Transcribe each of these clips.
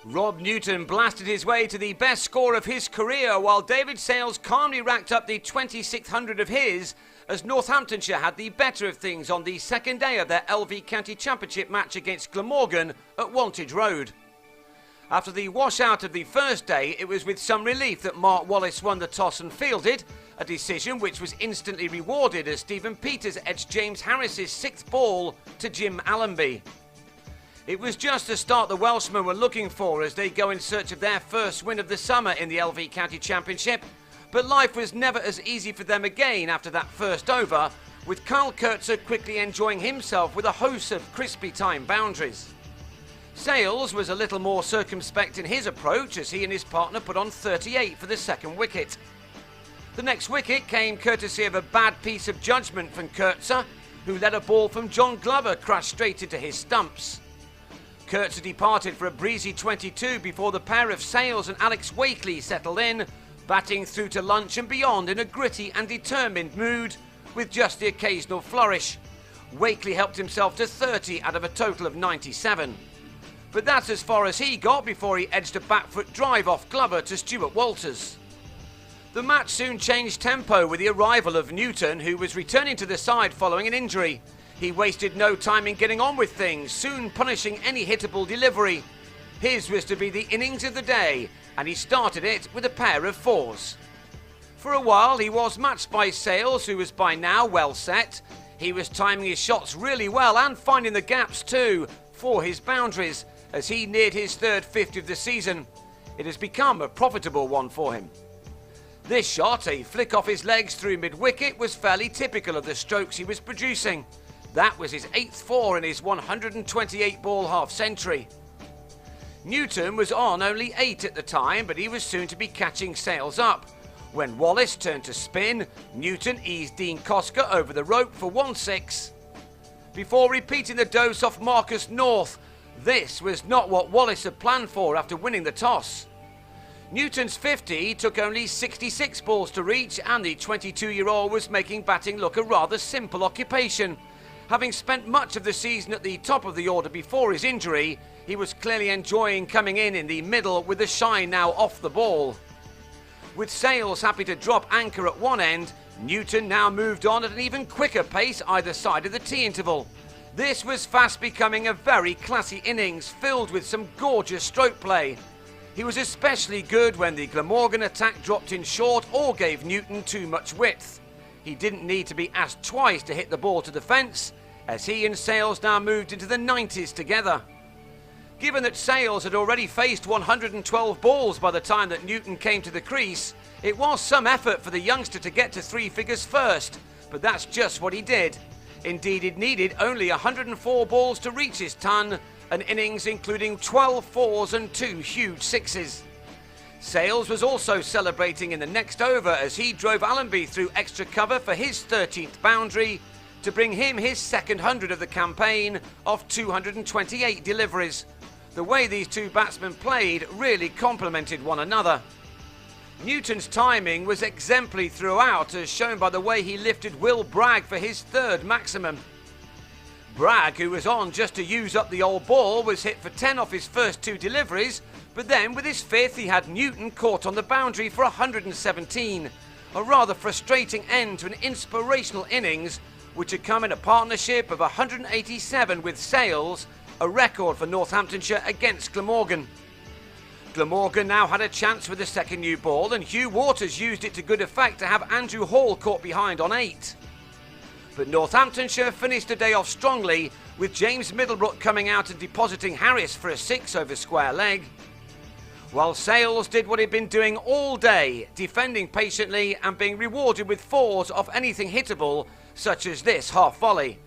Rob Newton blasted his way to the best score of his career, while David Sayles calmly racked up the 2600 of his, as Northamptonshire had the better of things on the second day of their LV County Championship match against Glamorgan at Wantage Road. After the washout of the first day, it was with some relief that Mark Wallace won the toss and fielded, a decision which was instantly rewarded as Stephen Peters edged James Harris's sixth ball to Jim Allenby. It was just the start the Welshmen were looking for as they go in search of their first win of the summer in the LV County Championship, but life was never as easy for them again after that first over, with Kyle Kurtzer quickly enjoying himself with a host of crispy time boundaries. Sayles was a little more circumspect in his approach as he and his partner put on 38 for the second wicket. The next wicket came courtesy of a bad piece of judgment from Kurtzer, who let a ball from John Glover crash straight into his stumps. Kurtzer departed for a breezy 22 before the pair of Sayles and Alex Wakely settled in, batting through to lunch and beyond in a gritty and determined mood, with just the occasional flourish. Wakely helped himself to 30 out of a total of 97. But that's as far as he got before he edged a back-foot drive off Glover to Stuart Walters. The match soon changed tempo with the arrival of Newton, who was returning to the side following an injury. He wasted no time in getting on with things, soon punishing any hittable delivery. His was to be the innings of the day, and he started it with a pair of fours. For a while he was matched by Sayles, who was by now well set. He was timing his shots really well and finding the gaps too for his boundaries as he neared his third 50 of the season. It has become a profitable one for him. This shot, a flick off his legs through mid-wicket, was fairly typical of the strokes he was producing. That was his 8th four in his 128 ball half-century. Newton was on only 8 at the time, but he was soon to be catching Sayles up. When Wallace turned to spin, Newton eased Dean Koska over the rope for 1-6. Before repeating the dose off Marcus North, this was not what Wallace had planned for after winning the toss. Newton's 50 took only 66 balls to reach, and the 22-year-old was making batting look a rather simple occupation. Having spent much of the season at the top of the order before his injury, he was clearly enjoying coming in the middle with the shine now off the ball. With Sayles happy to drop anchor at one end, Newton now moved on at an even quicker pace either side of the tea interval. This was fast becoming a very classy innings filled with some gorgeous stroke play. He was especially good when the Glamorgan attack dropped in short or gave Newton too much width. He didn't need to be asked twice to hit the ball to the fence, as he and Sayles now moved into the 90s together. Given that Sayles had already faced 112 balls by the time that Newton came to the crease, it was some effort for the youngster to get to 3 figures first, but that's just what he did. Indeed, it needed only 104 balls to reach his ton, an innings including 12 fours and 2 huge sixes. Sayles was also celebrating in the next over as he drove Allenby through extra cover for his 13th boundary to bring him his second 100 of the campaign of 228 deliveries. The way these two batsmen played really complemented one another. Newton's timing was exemplary throughout, as shown by the way he lifted Will Bragg for his third maximum. Bragg, who was on just to use up the old ball, was hit for 10 off his first 2 deliveries, but then with his 5th he had Newton caught on the boundary for 117. A rather frustrating end to an inspirational innings which had come in a partnership of 187 with Sayles, a record for Northamptonshire against Glamorgan. Glamorgan now had a chance with the second new ball, and Hugh Waters used it to good effect to have Andrew Hall caught behind on 8. But Northamptonshire finished the day off strongly, with James Middlebrook coming out and depositing Harris for a 6 over square leg. While Sayles did what he'd been doing all day, defending patiently and being rewarded with 4s off anything hittable, such as this half volley.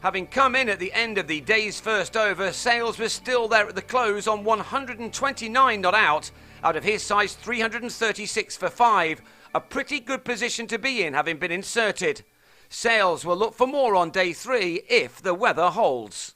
Having come in at the end of the day's first over, Sayles was still there at the close on 129 not out of his size 336 for 5, a pretty good position to be in having been inserted. Sayles will look for more on day 3 if the weather holds.